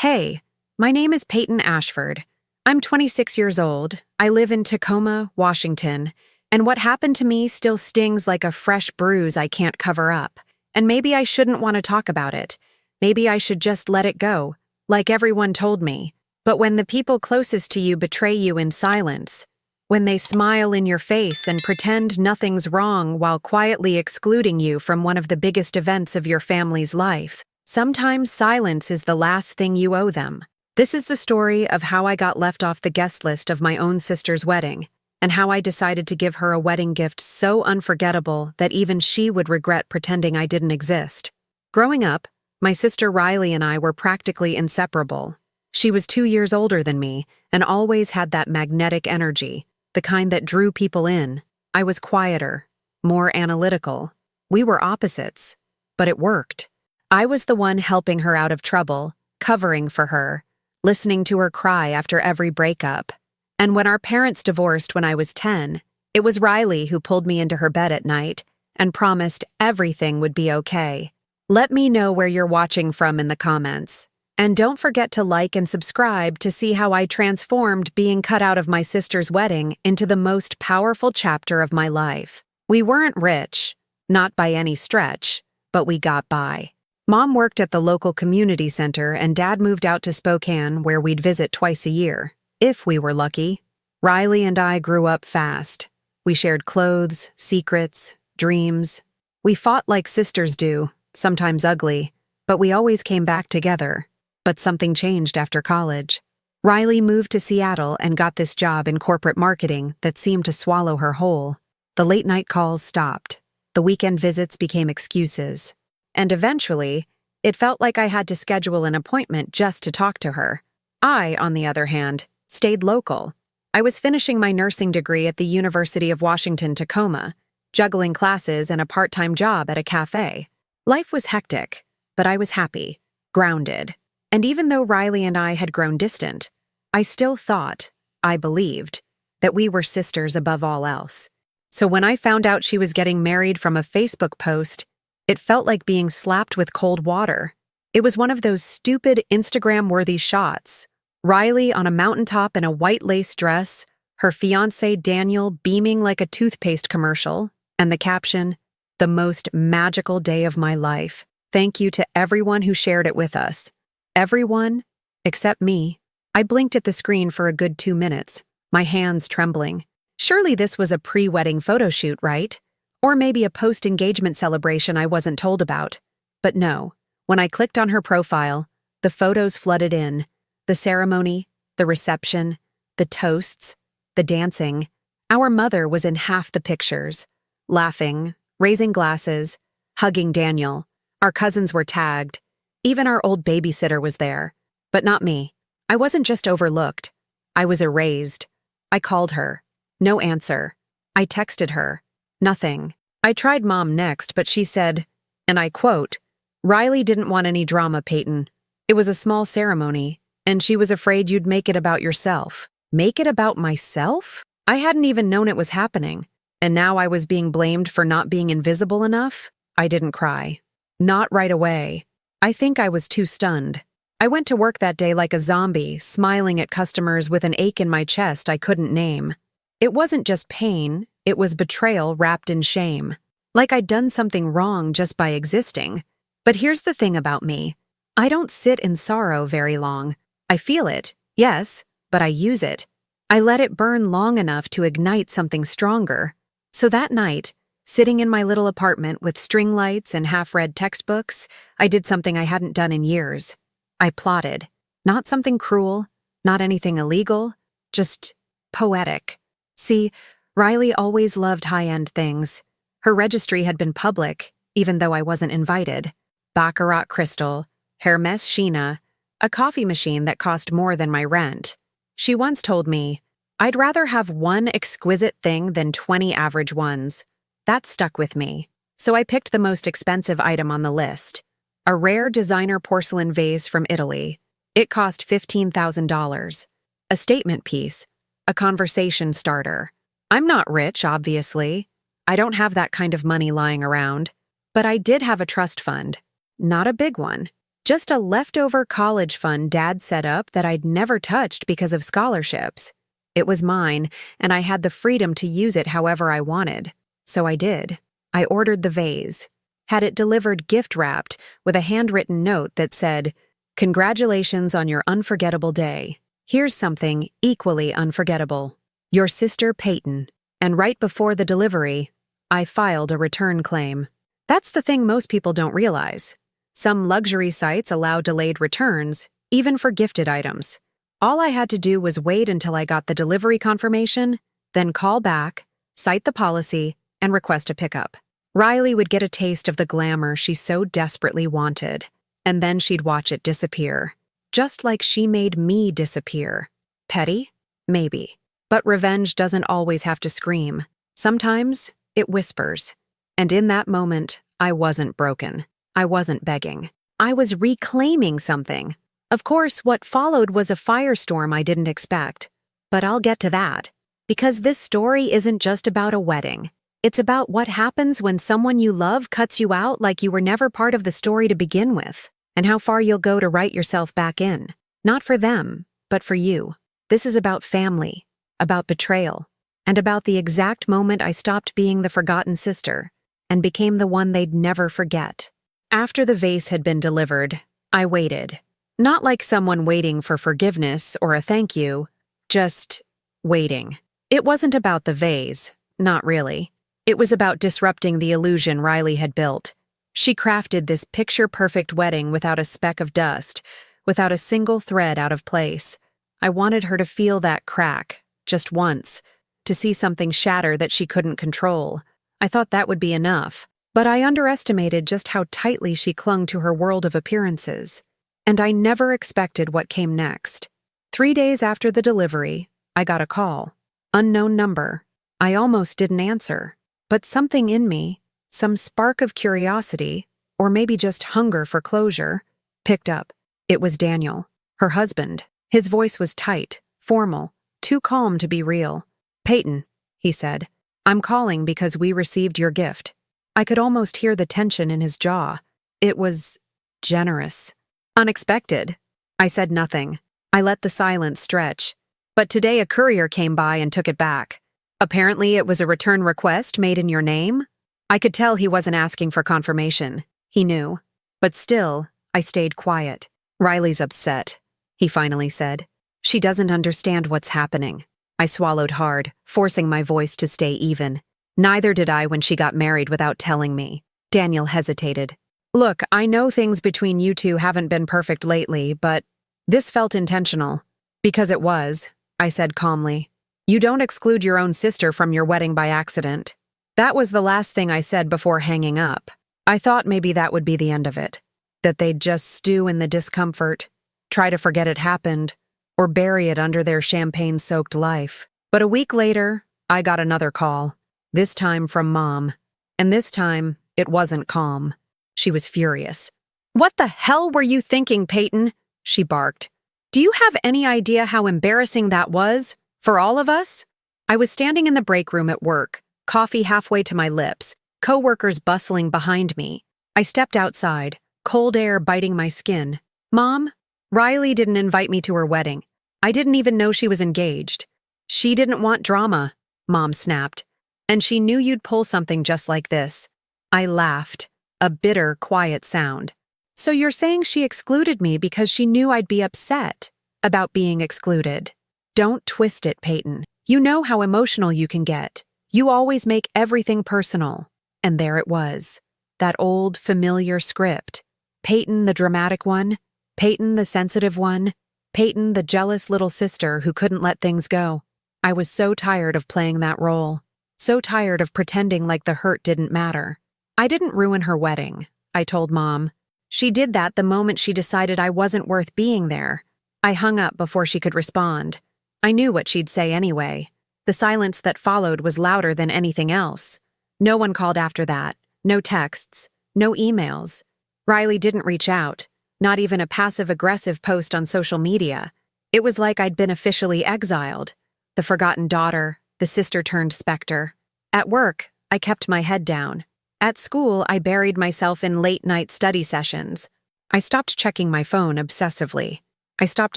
Hey, my name is Peyton Ashford. I'm 26 years old. I live in Tacoma, Washington, and what happened to me still stings like a fresh bruise I can't cover up. And maybe I shouldn't want to talk about it. Maybe I should just let it go, like everyone told me. But when the people closest to you betray you in silence, when they smile in your face and pretend nothing's wrong while quietly excluding you from one of the biggest events of your family's life, sometimes silence is the last thing you owe them. This is the story of how I got left off the guest list of my own sister's wedding, and how I decided to give her a wedding gift so unforgettable that even she would regret pretending I didn't exist. Growing up, my sister Riley and I were practically inseparable. She was 2 years older than me and always had that magnetic energy, the kind that drew people in. I was quieter, more analytical. We were opposites, but it worked. I was the one helping her out of trouble, covering for her, listening to her cry after every breakup. And when our parents divorced when I was 10, it was Riley who pulled me into her bed at night and promised everything would be okay. Let me know where you're watching from in the comments. And don't forget to like and subscribe to see how I transformed being cut out of my sister's wedding into the most powerful chapter of my life. We weren't rich, not by any stretch, but we got by. Mom worked at the local community center and Dad moved out to Spokane where we'd visit twice a year, if we were lucky. Riley and I grew up fast. We shared clothes, secrets, dreams. We fought like sisters do, sometimes ugly, but we always came back together. But something changed after college. Riley moved to Seattle and got this job in corporate marketing that seemed to swallow her whole. The late-night calls stopped. The weekend visits became excuses. And eventually, it felt like I had to schedule an appointment just to talk to her. I, on the other hand, stayed local. I was finishing my nursing degree at the University of Washington, Tacoma, juggling classes and a part-time job at a cafe. Life was hectic, but I was happy, grounded. And even though Riley and I had grown distant, I still thought, I believed, that we were sisters above all else. So when I found out she was getting married from a Facebook post, it felt like being slapped with cold water. It was one of those stupid Instagram-worthy shots. Riley on a mountaintop in a white lace dress, her fiancé Daniel beaming like a toothpaste commercial, and the caption, "The most magical day of my life. Thank you to everyone who shared it with us." Everyone, except me. I blinked at the screen for a good 2 minutes, my hands trembling. Surely this was a pre-wedding photo shoot, right? Or maybe a post-engagement celebration I wasn't told about. But no, when I clicked on her profile, the photos flooded in. The ceremony, the reception, the toasts, the dancing. Our mother was in half the pictures, laughing, raising glasses, hugging Daniel. Our cousins were tagged. Even our old babysitter was there. But not me. I wasn't just overlooked. I was erased. I called her. No answer. I texted her. Nothing. I tried Mom next, but she said, and I quote, "Riley didn't want any drama, Peyton. It was a small ceremony, and she was afraid you'd make it about yourself." Make it about myself? I hadn't even known it was happening. And now I was being blamed for not being invisible enough? I didn't cry. Not right away. I think I was too stunned. I went to work that day like a zombie, smiling at customers with an ache in my chest I couldn't name. It wasn't just pain, it was betrayal wrapped in shame. Like I'd done something wrong just by existing. But here's the thing about me. I don't sit in sorrow very long. I feel it, yes, but I use it. I let it burn long enough to ignite something stronger. So that night, sitting in my little apartment with string lights and half-read textbooks, I did something I hadn't done in years. I plotted. Not something cruel, not anything illegal, just poetic. See, Riley always loved high-end things. Her registry had been public, even though I wasn't invited. Baccarat crystal, Hermes Sheena, a coffee machine that cost more than my rent. She once told me, "I'd rather have one exquisite thing than 20 average ones." That stuck with me. So I picked the most expensive item on the list. A rare designer porcelain vase from Italy. It cost $15,000. A statement piece. A conversation starter. I'm not rich, obviously. I don't have that kind of money lying around. But I did have a trust fund. Not a big one. Just a leftover college fund Dad set up that I'd never touched because of scholarships. It was mine, and I had the freedom to use it however I wanted. So I did. I ordered the vase, had it delivered gift-wrapped with a handwritten note that said, "Congratulations on your unforgettable day. Here's something equally unforgettable. Your sister Peyton." And right before the delivery, I filed a return claim. That's the thing most people don't realize. Some luxury sites allow delayed returns, even for gifted items. All I had to do was wait until I got the delivery confirmation, then call back, cite the policy, and request a pickup. Riley would get a taste of the glamour she so desperately wanted, and then she'd watch it disappear. Just like she made me disappear. Petty? Maybe. But revenge doesn't always have to scream. Sometimes it whispers. And in that moment, I wasn't broken. I wasn't begging. I was reclaiming something. Of course, what followed was a firestorm I didn't expect. But I'll get to that. Because this story isn't just about a wedding. It's about what happens when someone you love cuts you out like you were never part of the story to begin with, and how far you'll go to write yourself back in. Not for them, but for you. This is about family, about betrayal, and about the exact moment I stopped being the forgotten sister and became the one they'd never forget. After the vase had been delivered, I waited. Not like someone waiting for forgiveness or a thank you, just waiting. It wasn't about the vase, not really. It was about disrupting the illusion Riley had built. She crafted this picture-perfect wedding without a speck of dust, without a single thread out of place. I wanted her to feel that crack, just once, to see something shatter that she couldn't control. I thought that would be enough, but I underestimated just how tightly she clung to her world of appearances. And I never expected what came next. 3 days after the delivery, I got a call. Unknown number. I almost didn't answer. But something in me, some spark of curiosity, or maybe just hunger for closure, picked up. It was Daniel, her husband. His voice was tight, formal, too calm to be real. "Peyton," he said, "I'm calling because we received your gift." I could almost hear the tension in his jaw. It was generous. Unexpected. I said nothing. I let the silence stretch. But today a courier came by and took it back. Apparently it was a return request made in your name. I could tell he wasn't asking for confirmation. He knew. But still, I stayed quiet. "Riley's upset," he finally said. "She doesn't understand what's happening." I swallowed hard, forcing my voice to stay even. Neither did I when she got married without telling me. Daniel hesitated. "Look, I know things between you two haven't been perfect lately, but this felt intentional." "Because it was," I said calmly. "You don't exclude your own sister from your wedding by accident." That was the last thing I said before hanging up. I thought maybe that would be the end of it. That they'd just stew in the discomfort, try to forget it happened, or bury it under their champagne-soaked life. But a week later, I got another call. This time from Mom. And this time, it wasn't calm. She was furious. "What the hell were you thinking, Peyton?" she barked. "Do you have any idea how embarrassing that was? For all of us?" I was standing in the break room at work, coffee halfway to my lips, coworkers bustling behind me. I stepped outside, cold air biting my skin. "Mom, Riley didn't invite me to her wedding. I didn't even know she was engaged." "She didn't want drama," Mom snapped. "And she knew you'd pull something just like this." I laughed, a bitter, quiet sound. "So you're saying she excluded me because she knew I'd be upset about being excluded?" "Don't twist it, Peyton. You know how emotional you can get. You always make everything personal." And there it was. That old, familiar script. Peyton the dramatic one. Peyton the sensitive one. Peyton the jealous little sister who couldn't let things go. I was so tired of playing that role. So tired of pretending like the hurt didn't matter. "I didn't ruin her wedding," I told Mom. "She did that the moment she decided I wasn't worth being there." I hung up before she could respond. I knew what she'd say anyway. The silence that followed was louder than anything else. No one called after that. No texts. No emails. Riley didn't reach out. Not even a passive-aggressive post on social media. It was like I'd been officially exiled. The forgotten daughter, the sister-turned-specter. At work, I kept my head down. At school, I buried myself in late-night study sessions. I stopped checking my phone obsessively. I stopped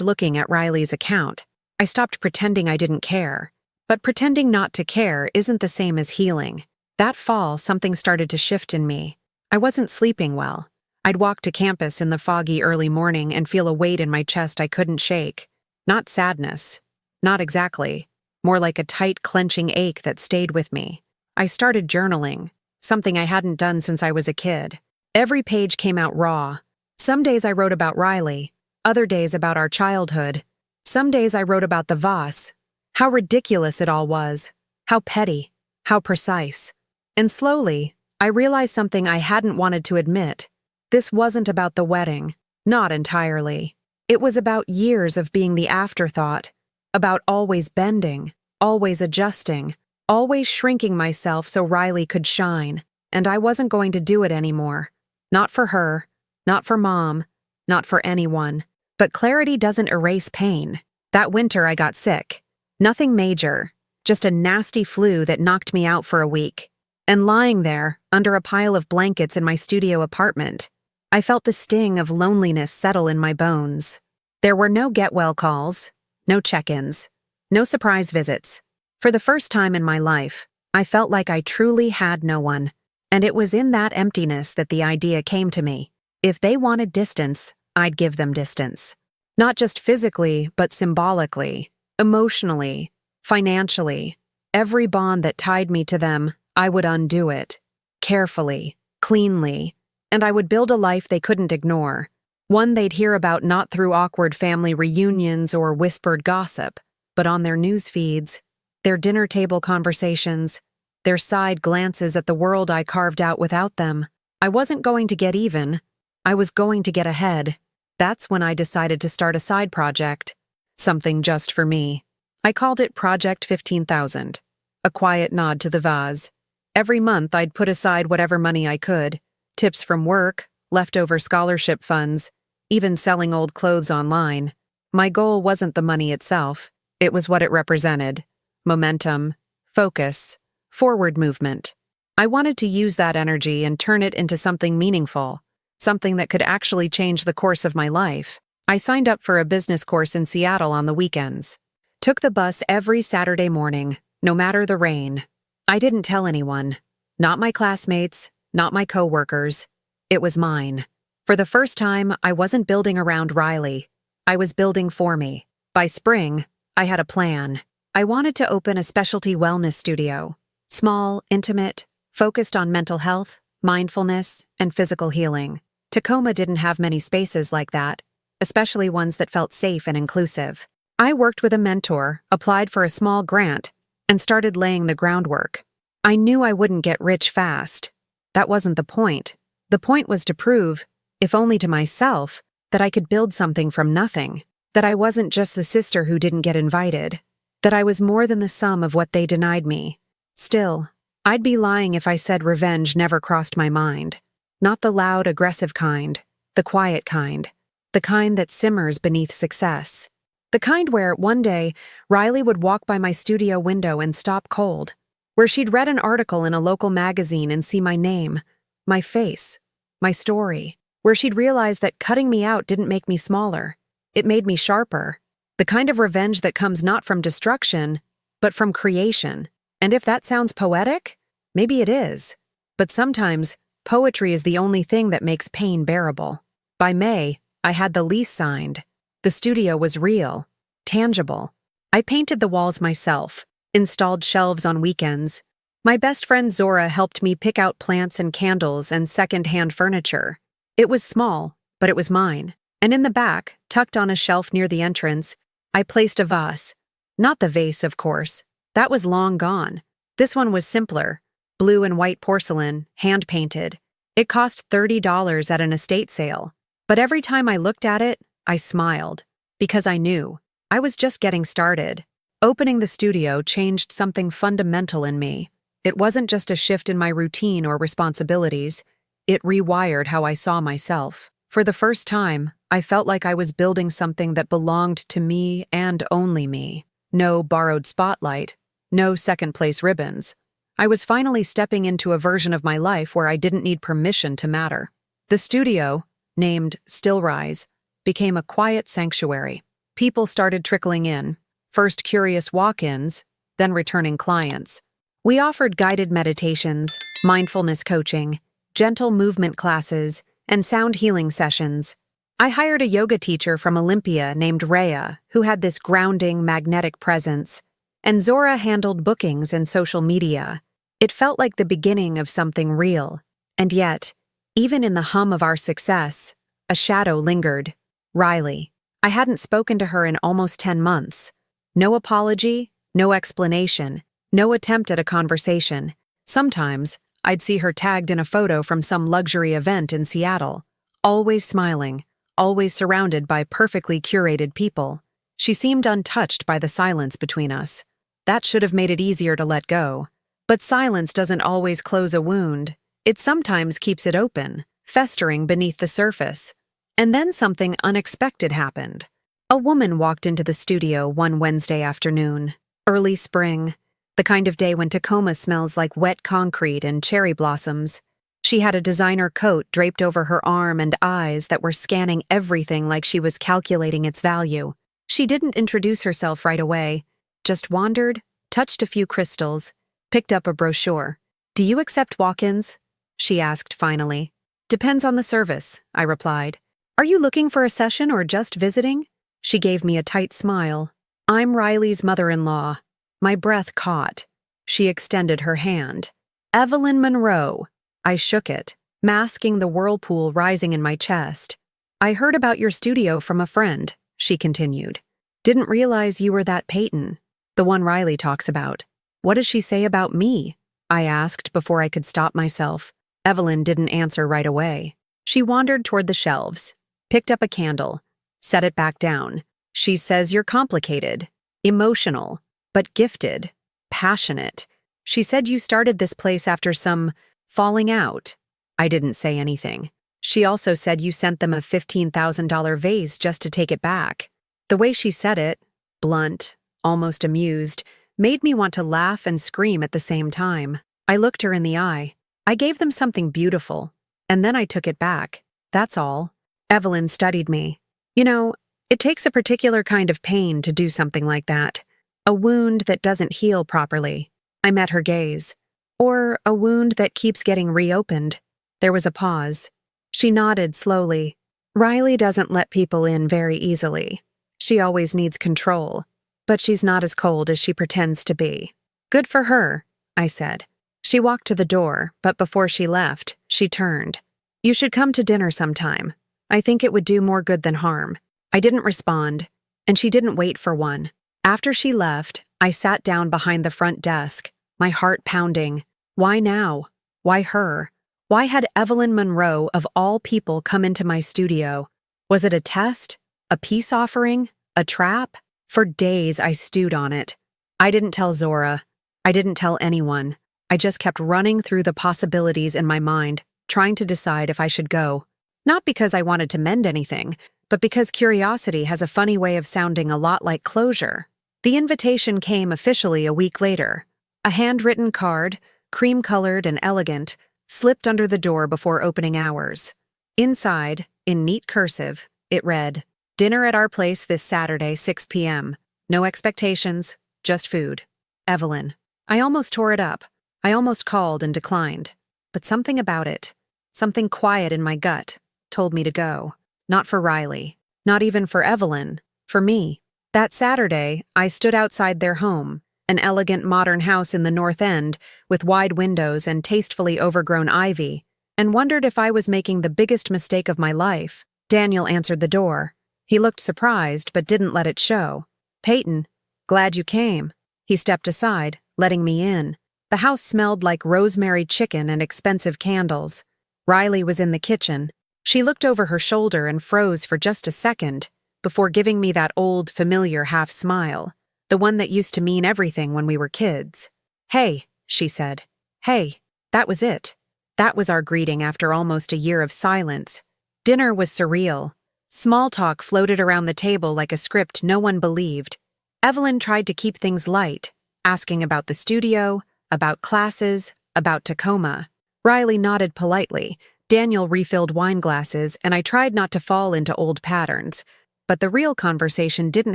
looking at Riley's account. I stopped pretending I didn't care. But pretending not to care isn't the same as healing. That fall, something started to shift in me. I wasn't sleeping well. I'd walk to campus in the foggy early morning and feel a weight in my chest I couldn't shake. Not sadness. Not exactly. More like a tight, clenching ache that stayed with me. I started journaling, something I hadn't done since I was a kid. Every page came out raw. Some days I wrote about Riley, other days about our childhood. Some days I wrote about the Voss. How ridiculous it all was. How petty. How precise. And slowly, I realized something I hadn't wanted to admit. This wasn't about the wedding. Not entirely. It was about years of being the afterthought. About always bending, always adjusting, always shrinking myself so Riley could shine. And I wasn't going to do it anymore. Not for her. Not for Mom. Not for anyone. But clarity doesn't erase pain. That winter I got sick. Nothing major. Just a nasty flu that knocked me out for a week. And lying there, under a pile of blankets in my studio apartment, I felt the sting of loneliness settle in my bones. There were no get-well calls, no check-ins, no surprise visits. For the first time in my life, I felt like I truly had no one. And it was in that emptiness that the idea came to me. If they wanted distance, I'd give them distance. Not just physically, but symbolically, emotionally, financially. Every bond that tied me to them, I would undo it. Carefully, cleanly. And I would build a life they couldn't ignore. One they'd hear about not through awkward family reunions or whispered gossip, but on their news feeds, their dinner table conversations, their side glances at the world I carved out without them. I wasn't going to get even. I was going to get ahead. That's when I decided to start a side project. Something just for me. I called it Project 15,000. A quiet nod to the vase. Every month I'd put aside whatever money I could. Tips from work, leftover scholarship funds, even selling old clothes online. My goal wasn't the money itself. It was what it represented. Momentum, focus, forward movement. I wanted to use that energy and turn it into something meaningful, something that could actually change the course of my life. I signed up for a business course in Seattle on the weekends. Took the bus every Saturday morning, no matter the rain. I didn't tell anyone. Not my classmates, not my coworkers. It was mine. For the first time, I wasn't building around Riley. I was building for me. By spring, I had a plan. I wanted to open a specialty wellness studio. Small, intimate, focused on mental health, mindfulness, and physical healing. Tacoma didn't have many spaces like that, especially ones that felt safe and inclusive. I worked with a mentor, applied for a small grant, and started laying the groundwork. I knew I wouldn't get rich fast. That wasn't the point. The point was to prove, if only to myself, that I could build something from nothing. That I wasn't just the sister who didn't get invited. That I was more than the sum of what they denied me. Still, I'd be lying if I said revenge never crossed my mind. Not the loud, aggressive kind. The quiet kind. The kind that simmers beneath success. The kind where, one day, Riley would walk by my studio window and stop cold. Where she'd read an article in a local magazine and see my name, my face, my story. Where she'd realize that cutting me out didn't make me smaller. It made me sharper. The kind of revenge that comes not from destruction, but from creation. And if that sounds poetic, maybe it is. But sometimes, poetry is the only thing that makes pain bearable. By May, I had the lease signed. The studio was real, tangible. I painted the walls myself, installed shelves on weekends. My best friend Zora helped me pick out plants and candles and second-hand furniture. It was small, but it was mine. And in the back, tucked on a shelf near the entrance, I placed a vase. Not the vase, of course. That was long gone. This one was simpler. Blue and white porcelain, hand-painted. It cost $30 at an estate sale. But every time I looked at it, I smiled. Because I knew. I was just getting started. Opening the studio changed something fundamental in me. It wasn't just a shift in my routine or responsibilities. It rewired how I saw myself. For the first time, I felt like I was building something that belonged to me and only me. No borrowed spotlight. No second-place ribbons. I was finally stepping into a version of my life where I didn't need permission to matter. The studio, named Stillrise, became a quiet sanctuary. People started trickling in, first curious walk-ins, then returning clients. We offered guided meditations, mindfulness coaching, gentle movement classes, and sound healing sessions. I hired a yoga teacher from Olympia named Rhea, who had this grounding, magnetic presence, and Zora handled bookings and social media. It felt like the beginning of something real. And yet, even in the hum of our success, a shadow lingered. Riley. I hadn't spoken to her in almost 10 months. No apology, no explanation, no attempt at a conversation. Sometimes, I'd see her tagged in a photo from some luxury event in Seattle, always smiling, always surrounded by perfectly curated people. She seemed untouched by the silence between us. That should have made it easier to let go. But silence doesn't always close a wound. It sometimes keeps it open, festering beneath the surface. And then something unexpected happened. A woman walked into the studio one Wednesday afternoon, early spring, the kind of day when Tacoma smells like wet concrete and cherry blossoms. She had a designer coat draped over her arm and eyes that were scanning everything like she was calculating its value. She didn't introduce herself right away, just wandered, touched a few crystals, picked up a brochure. "Do you accept walk-ins?" she asked finally. "Depends on the service," I replied. "Are you looking for a session or just visiting?" She gave me a tight smile. "I'm Riley's mother-in-law." My breath caught. She extended her hand. "Evelyn Monroe." I shook it, masking the whirlpool rising in my chest. "I heard about your studio from a friend," she continued. "Didn't realize you were that Peyton, the one Riley talks about." "What does she say about me?" I asked before I could stop myself. Evelyn didn't answer right away. She wandered toward the shelves, picked up a candle, set it back down. "She says you're complicated, emotional, but gifted, passionate. She said you started this place after some falling out." I didn't say anything. "She also said you sent them a $15,000 vase just to take it back." The way she said it, blunt, almost amused, made me want to laugh and scream at the same time. I looked her in the eye. "I gave them something beautiful, and then I took it back. That's all." Evelyn studied me. "You know, it takes a particular kind of pain to do something like that. A wound that doesn't heal properly." I met her gaze. "Or a wound that keeps getting reopened." There was a pause. She nodded slowly. "Riley doesn't let people in very easily. She always needs control, but she's not as cold as she pretends to be." "Good for her," I said. She walked to the door, but before she left, she turned. "You should come to dinner sometime. I think it would do more good than harm." I didn't respond, and she didn't wait for one. After she left, I sat down behind the front desk, my heart pounding. Why now? Why her? Why had Evelyn Monroe, of all people, come into my studio? Was it a test? A peace offering? A trap? For days I stewed on it. I didn't tell Zora. I didn't tell anyone. I just kept running through the possibilities in my mind, trying to decide if I should go. Not because I wanted to mend anything, but because curiosity has a funny way of sounding a lot like closure. The invitation came officially a week later. A handwritten card, cream-colored and elegant, slipped under the door before opening hours. Inside, in neat cursive, it read, "Dinner at our place this Saturday, 6 p.m. No expectations, just food. Evelyn." I almost tore it up. I almost called and declined. But something about it, something quiet in my gut, told me to go. Not for Riley. Not even for Evelyn. For me. That Saturday, I stood outside their home, an elegant modern house in the North End with wide windows and tastefully overgrown ivy, and wondered if I was making the biggest mistake of my life. Daniel answered the door. He looked surprised but didn't let it show. "Peyton, glad you came." He stepped aside, letting me in. The house smelled like rosemary chicken and expensive candles. Riley was in the kitchen. She looked over her shoulder and froze for just a second before giving me that old, familiar half-smile, the one that used to mean everything when we were kids. "Hey," she said. "Hey." That was it. That was our greeting after almost a year of silence. Dinner was surreal. Small talk floated around the table like a script no one believed. Evelyn tried to keep things light, asking about the studio, about classes, about Tacoma. Riley nodded politely, Daniel refilled wine glasses, and I tried not to fall into old patterns. But the real conversation didn't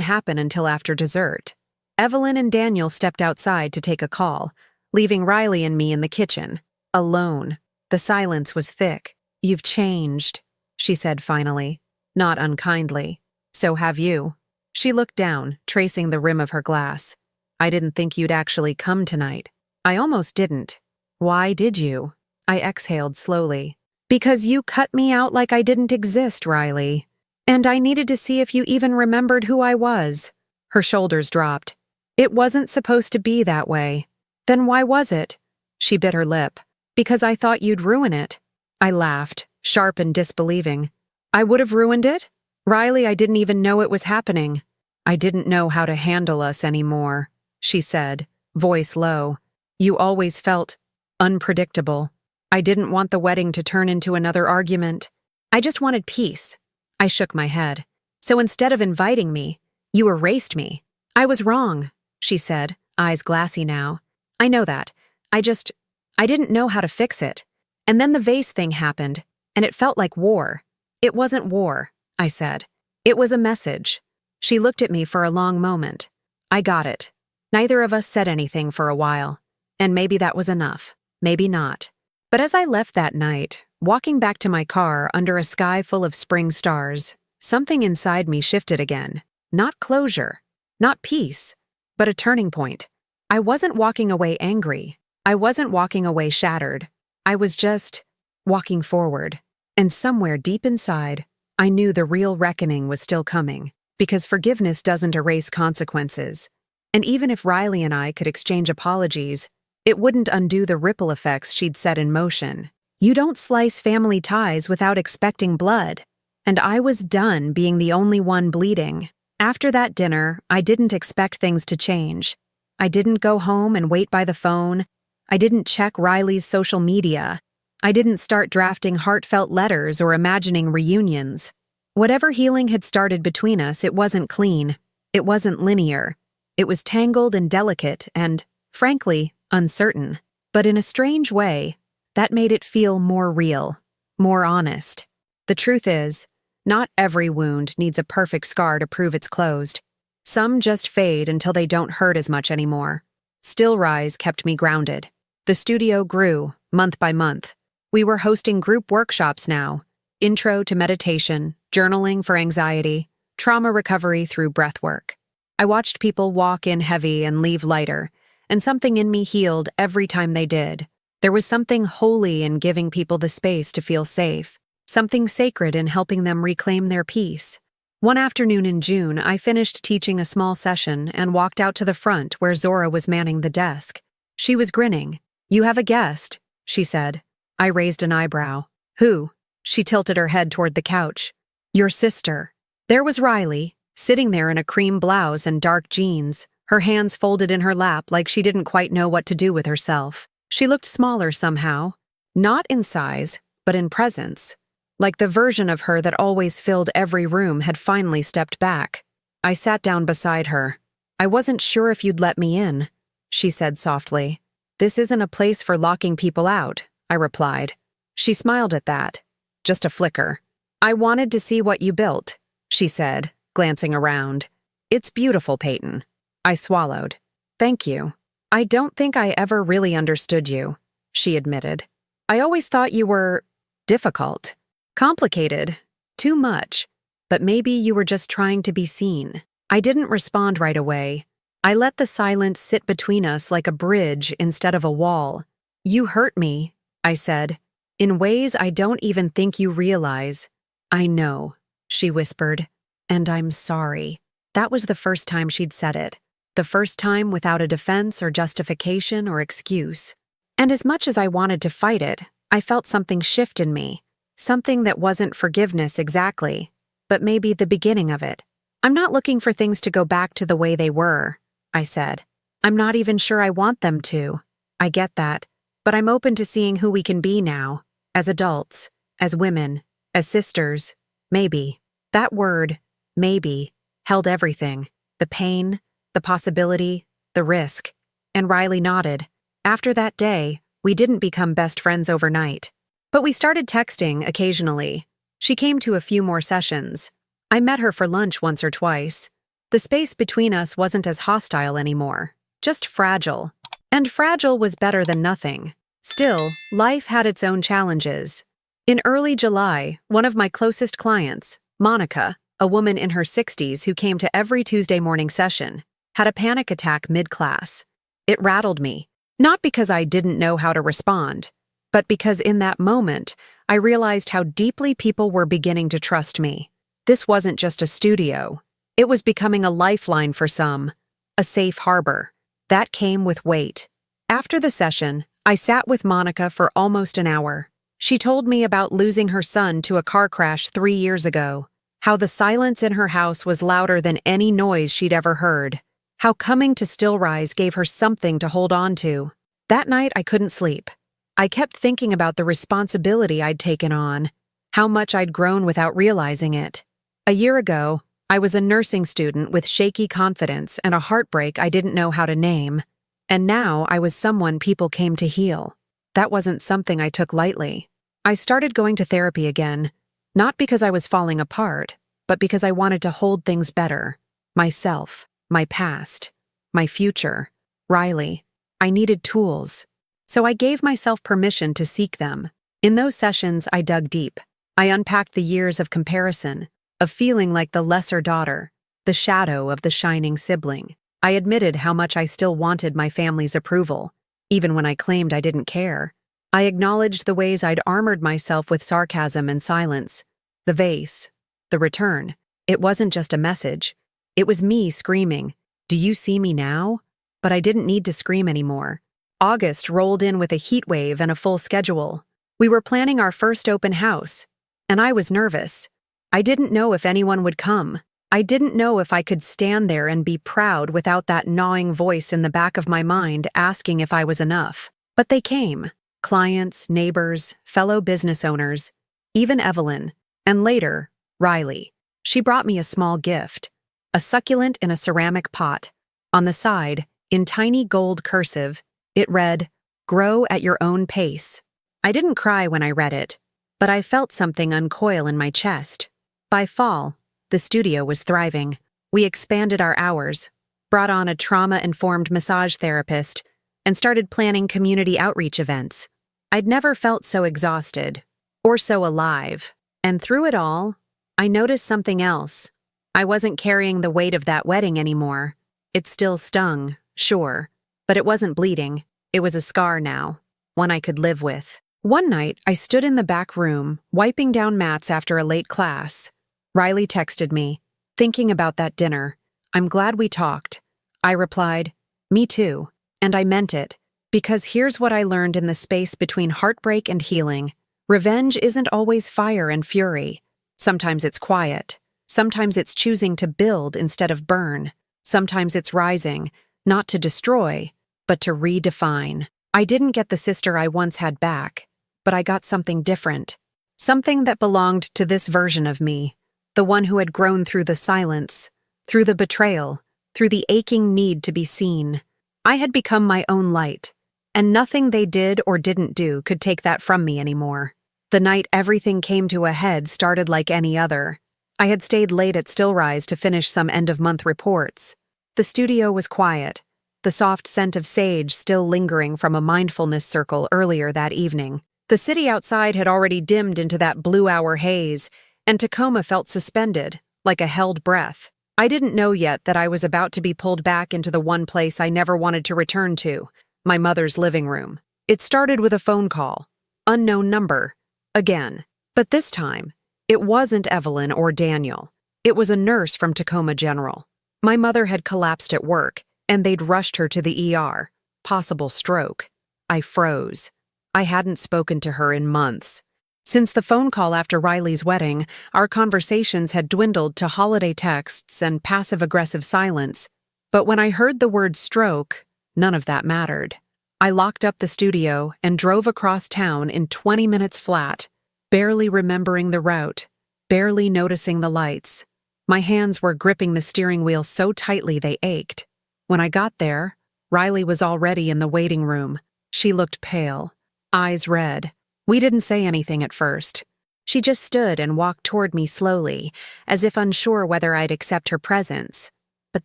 happen until after dessert. Evelyn and Daniel stepped outside to take a call, leaving Riley and me in the kitchen, alone. The silence was thick. "You've changed," she said finally, not unkindly. "So have you." She looked down, tracing the rim of her glass. "I didn't think you'd actually come tonight." "I almost didn't." "Why did you?" I exhaled slowly. "Because you cut me out like I didn't exist, Riley. And I needed to see if you even remembered who I was." Her shoulders dropped. "It wasn't supposed to be that way." "Then why was it?" She bit her lip. "Because I thought you'd ruin it." I laughed, sharp and disbelieving. "I would have ruined it? Riley, I didn't even know it was happening." "I didn't know how to handle us anymore," she said, voice low. "You always felt unpredictable. I didn't want the wedding to turn into another argument. I just wanted peace." I shook my head. "So instead of inviting me, you erased me." "I was wrong," she said, eyes glassy now. "I know that. I didn't know how to fix it. And then the vase thing happened, and it felt like war." "It wasn't war," I said. "It was a message." She looked at me for a long moment. I got it. Neither of us said anything for a while. And maybe that was enough. Maybe not. But as I left that night, walking back to my car under a sky full of spring stars, something inside me shifted again. Not closure, not peace, but a turning point. I wasn't walking away angry. I wasn't walking away shattered. I was just walking forward. And somewhere deep inside, I knew the real reckoning was still coming, because forgiveness doesn't erase consequences. And even if Riley and I could exchange apologies, it wouldn't undo the ripple effects she'd set in motion. You don't slice family ties without expecting blood. And I was done being the only one bleeding. After that dinner, I didn't expect things to change. I didn't go home and wait by the phone. I didn't check Riley's social media. I didn't start drafting heartfelt letters or imagining reunions. Whatever healing had started between us, it wasn't clean. It wasn't linear. It was tangled and delicate and, frankly, uncertain. But in a strange way, that made it feel more real, more honest. The truth is, not every wound needs a perfect scar to prove it's closed. Some just fade until they don't hurt as much anymore. Still Rise kept me grounded. The studio grew, month by month. We were hosting group workshops now. Intro to meditation, journaling for anxiety, trauma recovery through breathwork. I watched people walk in heavy and leave lighter, and something in me healed every time they did. There was something holy in giving people the space to feel safe, something sacred in helping them reclaim their peace. One afternoon in June, I finished teaching a small session and walked out to the front where Zora was manning the desk. She was grinning. "You have a guest," she said. I raised an eyebrow. "Who?" She tilted her head toward the couch. "Your sister." There was Riley, sitting there in a cream blouse and dark jeans, her hands folded in her lap like she didn't quite know what to do with herself. She looked smaller somehow, not in size, but in presence. Like the version of her that always filled every room had finally stepped back. I sat down beside her. "I wasn't sure if you'd let me in," she said softly. "This isn't a place for locking people out," I replied. She smiled at that. Just a flicker. "I wanted to see what you built," she said, glancing around. "It's beautiful, Peyton." I swallowed. "Thank you. I don't think I ever really understood you," she admitted. "I always thought you were difficult. Complicated. Too much. But maybe you were just trying to be seen." I didn't respond right away. I let the silence sit between us like a bridge instead of a wall. "You hurt me," I said, "in ways I don't even think you realize." "I know," she whispered, "and I'm sorry." That was the first time she'd said it. The first time without a defense or justification or excuse. And as much as I wanted to fight it, I felt something shift in me. Something that wasn't forgiveness exactly, but maybe the beginning of it. "I'm not looking for things to go back to the way they were," I said. "I'm not even sure I want them to. I get that. But I'm open to seeing who we can be now, as adults, as women, as sisters, maybe." That word, maybe, held everything. The pain, the possibility, the risk. And Riley nodded. After that day, we didn't become best friends overnight. But we started texting occasionally. She came to a few more sessions. I met her for lunch once or twice. The space between us wasn't as hostile anymore, just fragile. And fragile was better than nothing. Still, life had its own challenges. In early July, one of my closest clients, Monica, a woman in her 60s who came to every Tuesday morning session, had a panic attack mid-class. It rattled me, not because I didn't know how to respond, but because in that moment, I realized how deeply people were beginning to trust me. This wasn't just a studio. It was becoming a lifeline for some, a safe harbor. That came with weight. After the session, I sat with Monica for almost an hour. She told me about losing her son to a car crash 3 years ago, how the silence in her house was louder than any noise she'd ever heard, how coming to Stillrise gave her something to hold on to. That night, I couldn't sleep. I kept thinking about the responsibility I'd taken on, how much I'd grown without realizing it. A year ago, I was a nursing student with shaky confidence and a heartbreak I didn't know how to name. And now I was someone people came to heal. That wasn't something I took lightly. I started going to therapy again, not because I was falling apart, but because I wanted to hold things better. Myself, my past, my future. Riley, I needed tools. So I gave myself permission to seek them. In those sessions, I dug deep. I unpacked the years of comparison, of feeling like the lesser daughter, the shadow of the shining sibling. I admitted how much I still wanted my family's approval, even when I claimed I didn't care. I acknowledged the ways I'd armored myself with sarcasm and silence. The vase, the return. It wasn't just a message. It was me screaming, "Do you see me now?" But I didn't need to scream anymore. August rolled in with a heat wave and a full schedule. We were planning our first open house, and I was nervous. I didn't know if anyone would come. I didn't know if I could stand there and be proud without that gnawing voice in the back of my mind asking if I was enough. But they came. Clients, neighbors, fellow business owners, even Evelyn, and later, Riley. She brought me a small gift, a succulent in a ceramic pot. On the side, in tiny gold cursive, it read, "Grow at your own pace." I didn't cry when I read it, but I felt something uncoil in my chest. By fall, the studio was thriving. We expanded our hours, brought on a trauma-informed massage therapist, and started planning community outreach events. I'd never felt so exhausted, or so alive. And through it all, I noticed something else. I wasn't carrying the weight of that wedding anymore. It still stung, sure, but it wasn't bleeding. It was a scar now, one I could live with. One night, I stood in the back room, wiping down mats after a late class. Riley texted me, "Thinking about that dinner. I'm glad we talked." I replied, "Me too." And I meant it, because here's what I learned in the space between heartbreak and healing. Revenge isn't always fire and fury. Sometimes it's quiet. Sometimes it's choosing to build instead of burn. Sometimes it's rising, not to destroy, but to redefine. I didn't get the sister I once had back, but I got something different. Something that belonged to this version of me, the one who had grown through the silence, through the betrayal, through the aching need to be seen. I had become my own light, and nothing they did or didn't do could take that from me anymore. The night everything came to a head started like any other. I had stayed late at Stillrise to finish some end-of-month reports. The studio was quiet, the soft scent of sage still lingering from a mindfulness circle earlier that evening. The city outside had already dimmed into that blue-hour haze, and Tacoma felt suspended, like a held breath. I didn't know yet that I was about to be pulled back into the one place I never wanted to return to, my mother's living room. It started with a phone call. Unknown number. Again. But this time, it wasn't Evelyn or Daniel. It was a nurse from Tacoma General. My mother had collapsed at work, and they'd rushed her to the ER. Possible stroke. I froze. I hadn't spoken to her in months. Since the phone call after Riley's wedding, our conversations had dwindled to holiday texts and passive-aggressive silence. But when I heard the word stroke, none of that mattered. I locked up the studio and drove across town in 20 minutes flat, barely remembering the route, barely noticing the lights. My hands were gripping the steering wheel so tightly they ached. When I got there, Riley was already in the waiting room. She looked pale, eyes red, We didn't say anything at first. She just stood and walked toward me slowly, as if unsure whether I'd accept her presence. But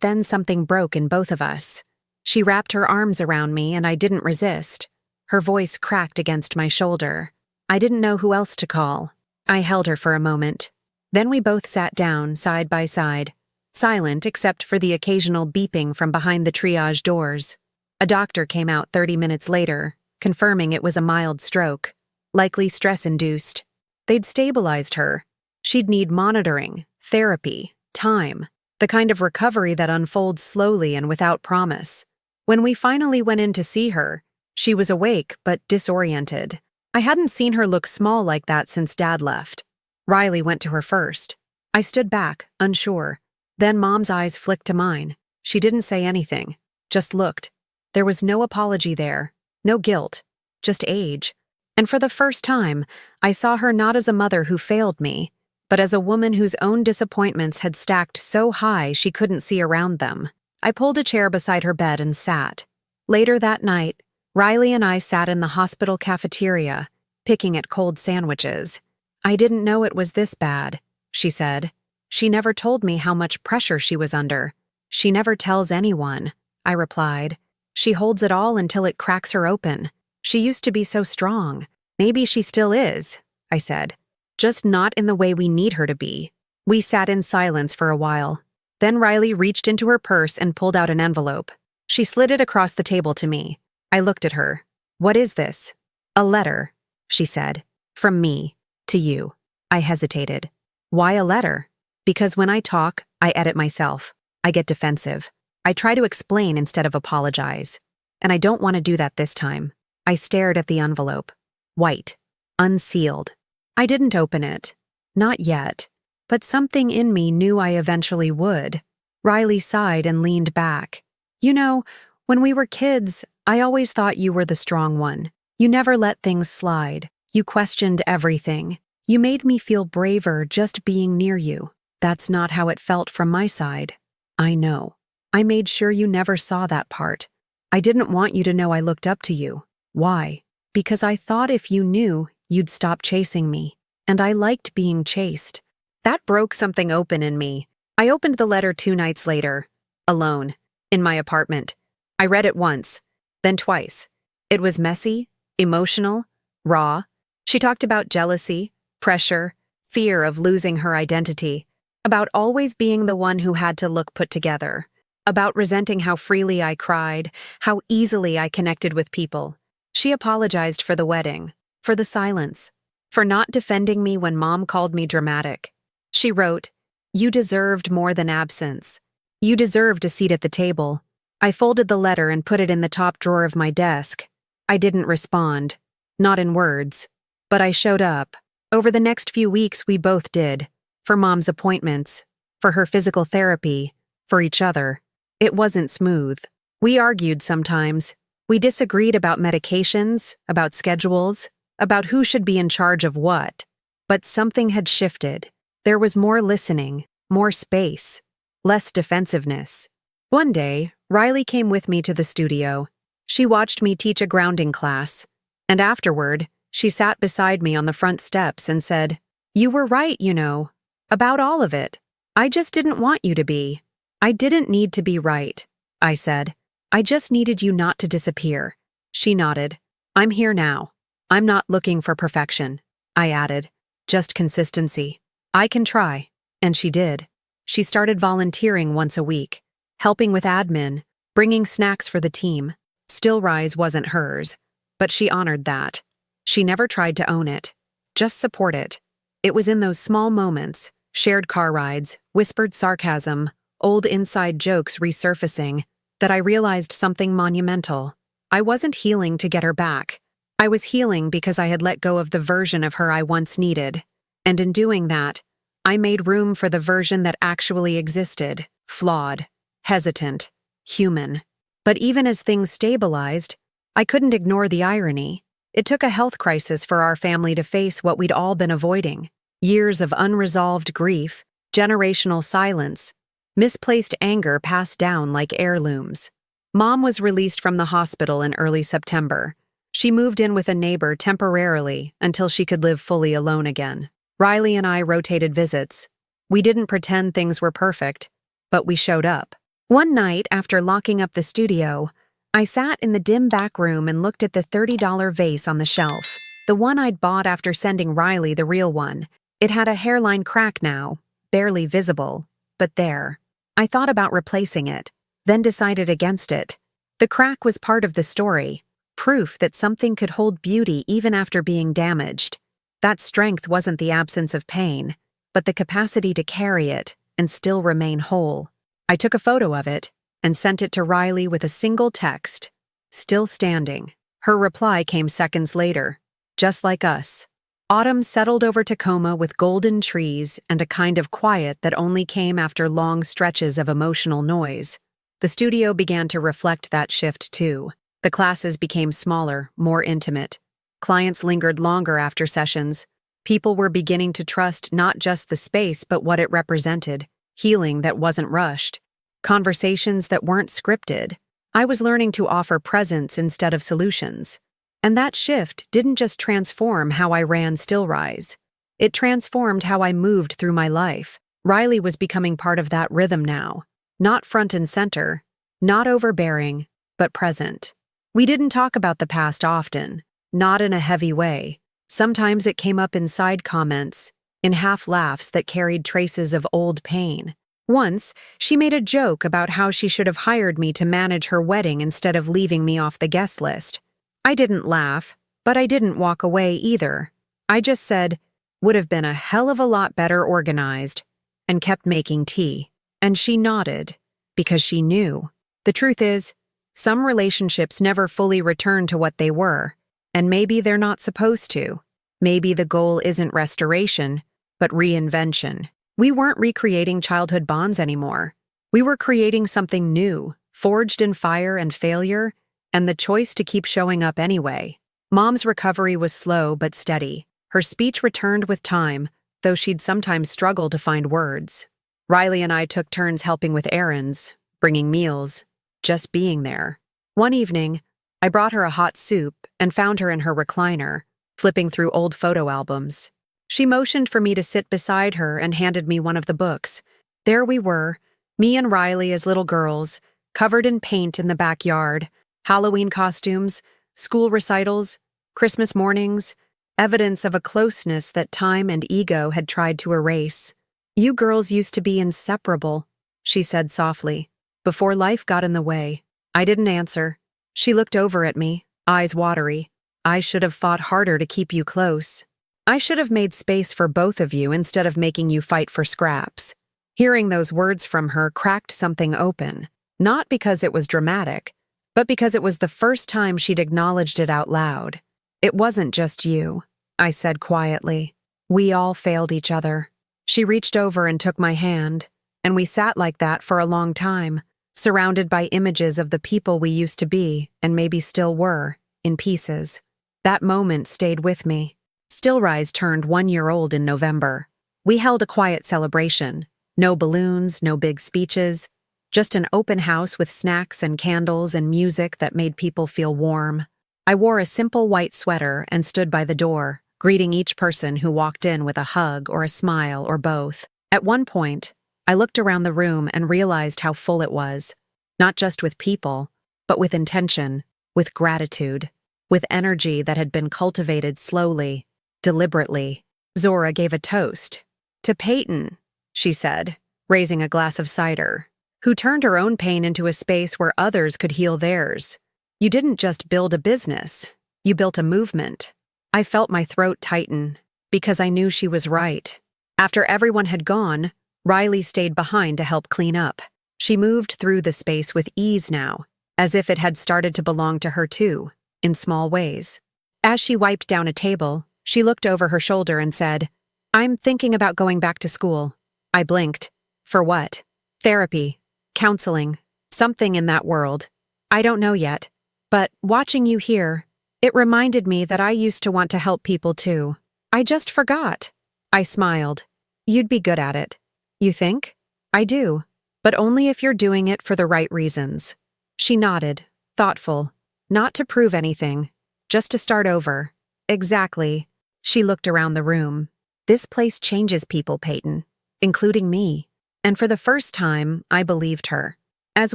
then something broke in both of us. She wrapped her arms around me and I didn't resist. Her voice cracked against my shoulder. I didn't know who else to call. I held her for a moment. Then we both sat down, side by side, silent except for the occasional beeping from behind the triage doors. A doctor came out 30 minutes later, confirming it was a mild stroke, likely stress-induced. They'd stabilized her. She'd need monitoring, therapy, time, the kind of recovery that unfolds slowly and without promise. When we finally went in to see her, she was awake but disoriented. I hadn't seen her look small like that since Dad left. Riley went to her first. I stood back, unsure. Then Mom's eyes flicked to mine. She didn't say anything, just looked. There was no apology there, no guilt, just age. And for the first time, I saw her not as a mother who failed me, but as a woman whose own disappointments had stacked so high she couldn't see around them. I pulled a chair beside her bed and sat. Later that night, Riley and I sat in the hospital cafeteria, picking at cold sandwiches. "I didn't know it was this bad," she said. "She never told me how much pressure she was under." "She never tells anyone," I replied. "She holds it all until it cracks her open. She used to be so strong." "Maybe she still is," I said. "Just not in the way we need her to be." We sat in silence for a while. Then Riley reached into her purse and pulled out an envelope. She slid it across the table to me. I looked at her. "What is this?" "A letter," she said. "From me, to you." I hesitated. "Why a letter?" "Because when I talk, I edit myself. I get defensive. I try to explain instead of apologize. And I don't want to do that this time." I stared at the envelope. White. Unsealed. I didn't open it. Not yet. But something in me knew I eventually would. Riley sighed and leaned back. "You know, when we were kids, I always thought you were the strong one. You never let things slide. You questioned everything. You made me feel braver just being near you. That's not how it felt from my side." "I know. I made sure you never saw that part. I didn't want you to know I looked up to you." "Why?" "Because I thought if you knew, you'd stop chasing me. And I liked being chased." That broke something open in me. I opened the letter 2 nights later, alone, in my apartment. I read it once, then twice. It was messy, emotional, raw. She talked about jealousy, pressure, fear of losing her identity, about always being the one who had to look put together, about resenting how freely I cried, how easily I connected with people. She apologized for the wedding, for the silence, for not defending me when Mom called me dramatic. She wrote, "You deserved more than absence. You deserved a seat at the table." I folded the letter and put it in the top drawer of my desk. I didn't respond, not in words, but I showed up. Over the next few weeks, we both did, for Mom's appointments, for her physical therapy, for each other. It wasn't smooth. We argued sometimes. We disagreed about medications, about schedules, about who should be in charge of what. But something had shifted. There was more listening, more space, less defensiveness. One day, Riley came with me to the studio. She watched me teach a grounding class, and afterward, she sat beside me on the front steps and said, "You were right, you know, about all of it. I just didn't want you to be." "I didn't need to be right," I said. "I just needed you not to disappear." She nodded. "I'm here now. I'm not looking for perfection," I added. "Just consistency. I can try." And she did. She started volunteering once a week, helping with admin, bringing snacks for the team. Still Rise wasn't hers, but she honored that. She never tried to own it, just support it. It was in those small moments, shared car rides, whispered sarcasm, old inside jokes resurfacing, that I realized something monumental. I wasn't healing to get her back. I was healing because I had let go of the version of her I once needed. And in doing that, I made room for the version that actually existed, flawed, hesitant, human. But even as things stabilized, I couldn't ignore the irony. It took a health crisis for our family to face what we'd all been avoiding. Years of unresolved grief, generational silence, misplaced anger passed down like heirlooms. Mom was released from the hospital in early September, She moved in with a neighbor temporarily until she could live fully alone again. Riley and I rotated visits. We didn't pretend things were perfect, but we showed up. One night, after locking up the studio, I sat in the dim back room and looked at the $30 vase on the shelf, the one I'd bought after sending Riley the real one. It had a hairline crack now, barely visible, but there. I thought about replacing it, then decided against it. The crack was part of the story, proof that something could hold beauty even after being damaged. That strength wasn't the absence of pain, but the capacity to carry it and still remain whole. I took a photo of it and sent it to Riley with a single text, "Still standing." Her reply came seconds later, "Just like us." Autumn settled over Tacoma with golden trees and a kind of quiet that only came after long stretches of emotional noise. The studio began to reflect that shift too. The classes became smaller, more intimate. Clients lingered longer after sessions. People were beginning to trust not just the space but what it represented, healing that wasn't rushed, conversations that weren't scripted. I was learning to offer presence instead of solutions. And that shift didn't just transform how I ran Still Rise. It transformed how I moved through my life. Riley was becoming part of that rhythm now. Not front and center, not overbearing, but present. We didn't talk about the past often, not in a heavy way. Sometimes it came up in side comments, in half-laughs that carried traces of old pain. Once, she made a joke about how she should have hired me to manage her wedding instead of leaving me off the guest list. I didn't laugh, but I didn't walk away either. I just said, "Would have been a hell of a lot better organized," and kept making tea. And she nodded, because she knew. The truth is, some relationships never fully return to what they were, and maybe they're not supposed to. Maybe the goal isn't restoration, but reinvention. We weren't recreating childhood bonds anymore. We were creating something new, forged in fire and failure, and the choice to keep showing up anyway. Mom's recovery was slow but steady. Her speech returned with time, though she'd sometimes struggle to find words. Riley and I took turns helping with errands, bringing meals, just being there. One evening, I brought her a hot soup and found her in her recliner, flipping through old photo albums. She motioned for me to sit beside her and handed me one of the books. There we were, me and Riley as little girls, covered in paint in the backyard, Halloween costumes, school recitals, Christmas mornings, evidence of a closeness that time and ego had tried to erase. "You girls used to be inseparable," she said softly, "before life got in the way." I didn't answer. She looked over at me, eyes watery. "I should have fought harder to keep you close. I should have made space for both of you instead of making you fight for scraps." Hearing those words from her cracked something open, not because it was dramatic, but because it was the first time she'd acknowledged it out loud. "It wasn't just you," I said quietly. "We all failed each other." She reached over and took my hand, and we sat like that for a long time, surrounded by images of the people we used to be, and maybe still were, in pieces. That moment stayed with me. Still Rise turned 1 year old in November. We held a quiet celebration. No balloons, no big speeches, just an open house with snacks and candles and music that made people feel warm. I wore a simple white sweater and stood by the door, greeting each person who walked in with a hug or a smile or both. At one point, I looked around the room and realized how full it was, not just with people, but with intention, with gratitude, with energy that had been cultivated slowly, deliberately. Zora gave a toast. "To Peyton," she said, raising a glass of cider, "who turned her own pain into a space where others could heal theirs. You didn't just build a business, you built a movement." I felt my throat tighten, because I knew she was right. After everyone had gone, Riley stayed behind to help clean up. She moved through the space with ease now, as if it had started to belong to her too, in small ways. As she wiped down a table, she looked over her shoulder and said, "I'm thinking about going back to school." I blinked. "For what?" "Therapy. Counseling. Something in that world. I don't know yet. But watching you here, it reminded me that I used to want to help people too. I just forgot." I smiled. "You'd be good at it." "You think?" "I do. But only if you're doing it for the right reasons." She nodded, thoughtful. "Not to prove anything. Just to start over. Exactly. She looked around the room. This place changes people, Peyton, including me. And for the first time, I believed her. As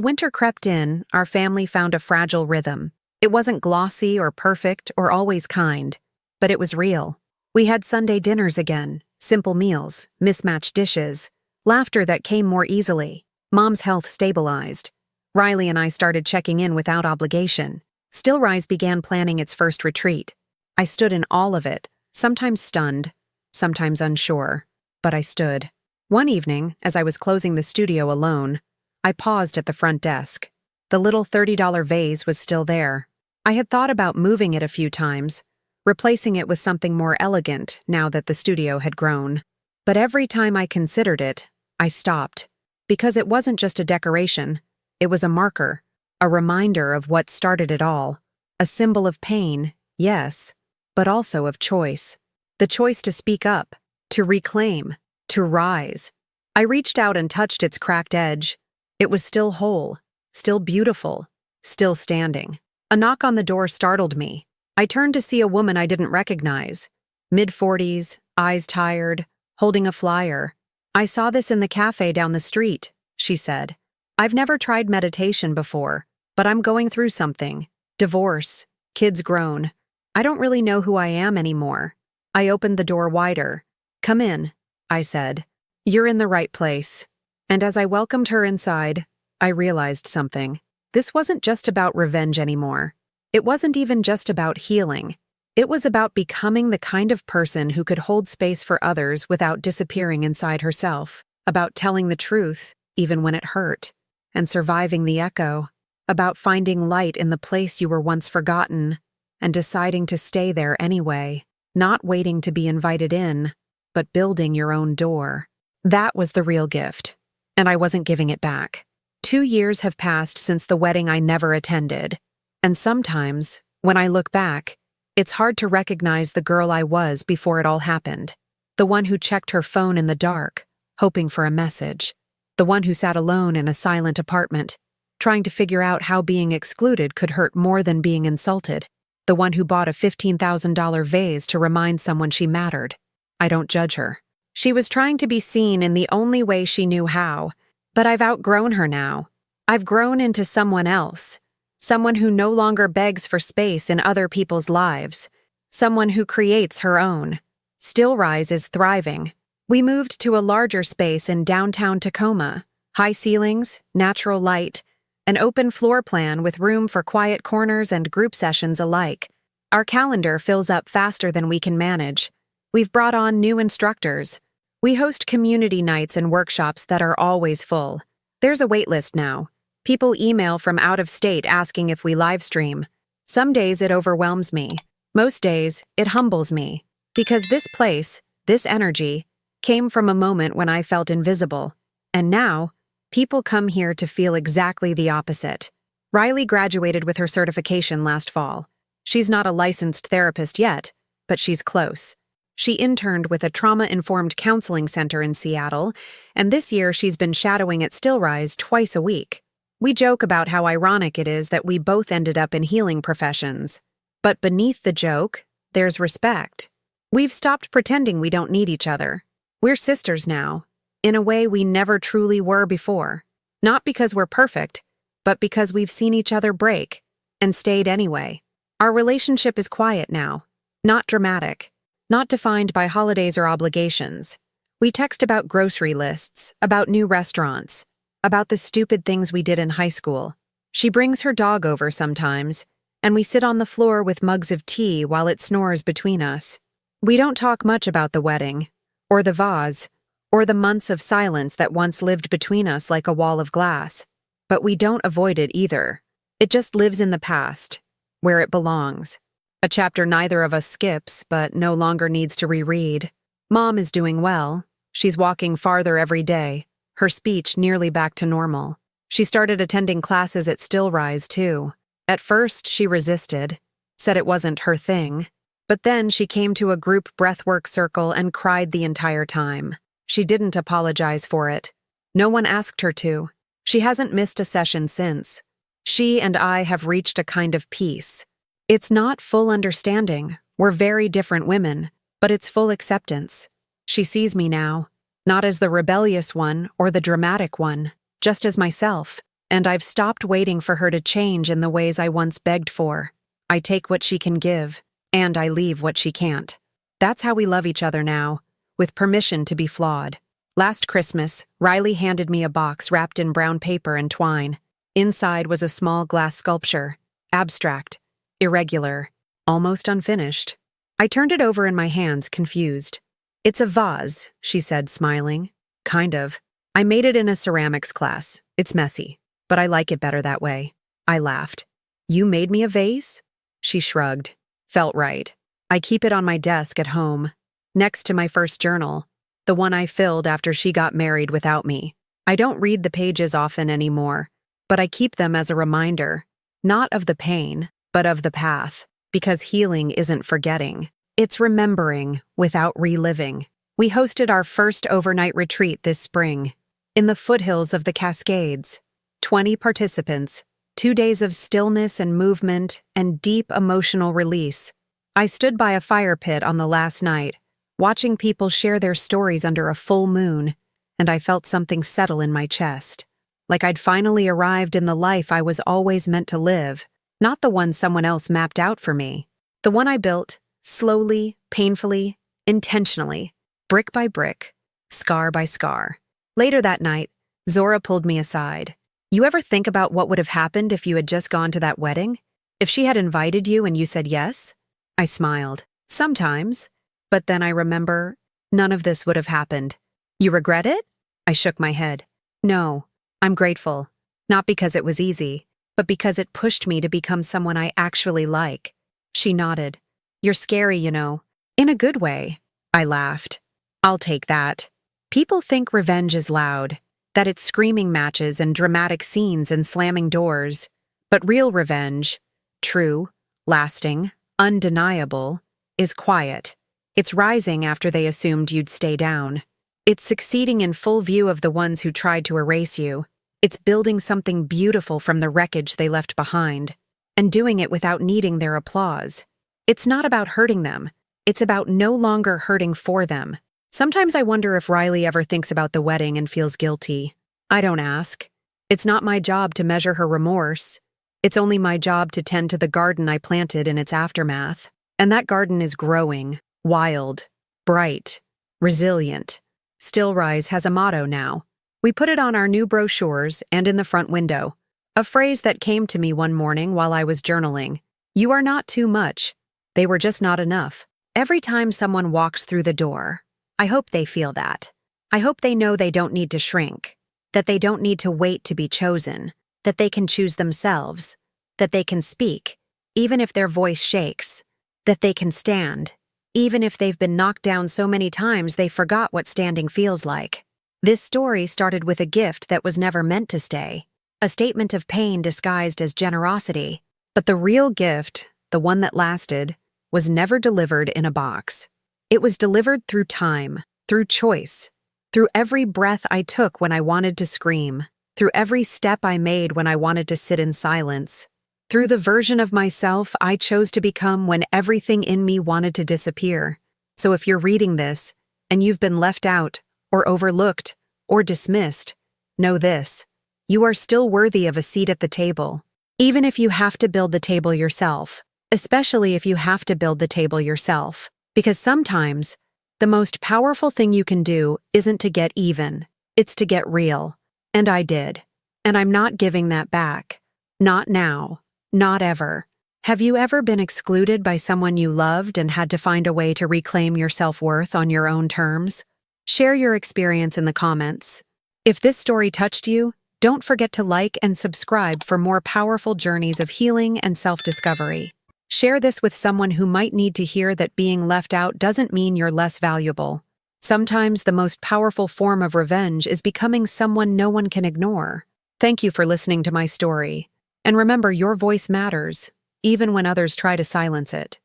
winter crept in, our family found a fragile rhythm. It wasn't glossy or perfect or always kind, but it was real. We had Sunday dinners again, simple meals, mismatched dishes, laughter that came more easily. Mom's health stabilized. Riley and I started checking in without obligation. Stillrise began planning its first retreat. I stood in all of it, sometimes stunned, sometimes unsure, but I stood. One evening, as I was closing the studio alone, I paused at the front desk. The little $30 vase was still there. I had thought about moving it a few times, replacing it with something more elegant now that the studio had grown. But every time I considered it, I stopped. Because it wasn't just a decoration, it was a marker, a reminder of what started it all. A symbol of pain, yes, but also of choice. The choice to speak up, to reclaim, to rise. I reached out and touched its cracked edge. It was still whole, still beautiful, still standing. A knock on the door startled me. I turned to see a woman I didn't recognize. Mid-40s, eyes tired, holding a flyer. "I saw this in the cafe down the street," she said. "I've never tried meditation before, but I'm going through something. Divorce, kids grown. I don't really know who I am anymore." I opened the door wider. "Come in," I said. "You're in the right place." And as I welcomed her inside, I realized something. This wasn't just about revenge anymore. It wasn't even just about healing. It was about becoming the kind of person who could hold space for others without disappearing inside herself, about telling the truth, even when it hurt, and surviving the echo, about finding light in the place you were once forgotten, and deciding to stay there anyway, not waiting to be invited in, but building your own door. That was the real gift. And I wasn't giving it back. 2 years have passed since the wedding I never attended. And sometimes, when I look back, it's hard to recognize the girl I was before it all happened. The one who checked her phone in the dark, hoping for a message. The one who sat alone in a silent apartment, trying to figure out how being excluded could hurt more than being insulted. The one who bought a $15,000 vase to remind someone she mattered. I don't judge her. She was trying to be seen in the only way she knew how, but I've outgrown her now. I've grown into someone else. Someone who no longer begs for space in other people's lives. Someone who creates her own. Stillrise is thriving. We moved to a larger space in downtown Tacoma. High ceilings, natural light, an open floor plan with room for quiet corners and group sessions alike. Our calendar fills up faster than we can manage. We've brought on new instructors. We host community nights and workshops that are always full. There's a wait list now. People email from out of state asking if we live stream. Some days it overwhelms me. Most days it humbles me. Because this place, this energy, came from a moment when I felt invisible. And now, people come here to feel exactly the opposite. Riley graduated with her certification last fall. She's not a licensed therapist yet, but she's close. She interned with a trauma-informed counseling center in Seattle, and this year she's been shadowing at Stillrise twice a week. We joke about how ironic it is that we both ended up in healing professions. But beneath the joke, there's respect. We've stopped pretending we don't need each other. We're sisters now, in a way we never truly were before. Not because we're perfect, but because we've seen each other break, and stayed anyway. Our relationship is quiet now, not dramatic. Not defined by holidays or obligations. We text about grocery lists, about new restaurants, about the stupid things we did in high school. She brings her dog over sometimes, and we sit on the floor with mugs of tea while it snores between us. We don't talk much about the wedding, or the vase, or the months of silence that once lived between us like a wall of glass. But we don't avoid it either. It just lives in the past, where it belongs. A chapter neither of us skips, but no longer needs to reread. Mom is doing well. She's walking farther every day, her speech nearly back to normal. She started attending classes at Stillrise, too. At first, she resisted, said it wasn't her thing. But then she came to a group breathwork circle and cried the entire time. She didn't apologize for it. No one asked her to. She hasn't missed a session since. She and I have reached a kind of peace. It's not full understanding. We're very different women, but it's full acceptance. She sees me now, not as the rebellious one or the dramatic one, just as myself, and I've stopped waiting for her to change in the ways I once begged for. I take what she can give, and I leave what she can't. That's how we love each other now, with permission to be flawed. Last Christmas, Riley handed me a box wrapped in brown paper and twine. Inside was a small glass sculpture, abstract, irregular, almost unfinished. I turned it over in my hands, confused. "It's a vase," she said, smiling. "Kind of. I made it in a ceramics class. It's messy, but I like it better that way." I laughed. "You made me a vase?" She shrugged. "Felt right. I keep it on my desk at home, next to my first journal, the one I filled after she got married without me. I don't read the pages often anymore, but I keep them as a reminder, not of the pain, but of the path, because healing isn't forgetting. It's remembering without reliving. We hosted our first overnight retreat this spring, in the foothills of the Cascades. 20 participants, 2 days of stillness and movement and deep emotional release. I stood by a fire pit on the last night, watching people share their stories under a full moon, and I felt something settle in my chest, like I'd finally arrived in the life I was always meant to live, not the one someone else mapped out for me, the one I built, slowly, painfully, intentionally, brick by brick, scar by scar. Later that night, Zora pulled me aside. "You ever think about what would have happened if you had just gone to that wedding? If she had invited you and you said yes?" I smiled. "Sometimes. But then I remember, none of this would have happened." "You regret it?" I shook my head. "No, I'm grateful. Not because it was easy, but because it pushed me to become someone I actually like." She nodded. "You're scary, you know. In a good way." I laughed. "I'll take that. People think revenge is loud, that it's screaming matches and dramatic scenes and slamming doors. But real revenge, true, lasting, undeniable, is quiet. It's rising after they assumed you'd stay down. It's succeeding in full view of the ones who tried to erase you. It's building something beautiful from the wreckage they left behind, and doing it without needing their applause. It's not about hurting them. It's about no longer hurting for them. Sometimes I wonder if Riley ever thinks about the wedding and feels guilty. I don't ask. It's not my job to measure her remorse. It's only my job to tend to the garden I planted in its aftermath. And that garden is growing, wild, bright, resilient. Still Rise has a motto now. We put it on our new brochures and in the front window. A phrase that came to me one morning while I was journaling. "You are not too much. They were just not enough." Every time someone walks through the door, I hope they feel that. I hope they know they don't need to shrink, that they don't need to wait to be chosen, that they can choose themselves, that they can speak, even if their voice shakes, that they can stand, even if they've been knocked down so many times they forgot what standing feels like. This story started with a gift that was never meant to stay, a statement of pain disguised as generosity. But the real gift, the one that lasted, was never delivered in a box. It was delivered through time, through choice, through every breath I took when I wanted to scream, through every step I made when I wanted to sit in silence, through the version of myself I chose to become when everything in me wanted to disappear. So if you're reading this, and you've been left out, or overlooked, or dismissed, know this: you are still worthy of a seat at the table, even if you have to build the table yourself. Especially if you have to build the table yourself, because sometimes the most powerful thing you can do isn't to get even, it's to get real. And I did. And I'm not giving that back. Not now. Not ever. Have you ever been excluded by someone you loved and had to find a way to reclaim your self-worth on your own terms? Share your experience in the comments. If this story touched you, don't forget to like and subscribe for more powerful journeys of healing and self-discovery. Share this with someone who might need to hear that being left out doesn't mean you're less valuable. Sometimes the most powerful form of revenge is becoming someone no one can ignore. Thank you for listening to my story. And remember, your voice matters, even when others try to silence it.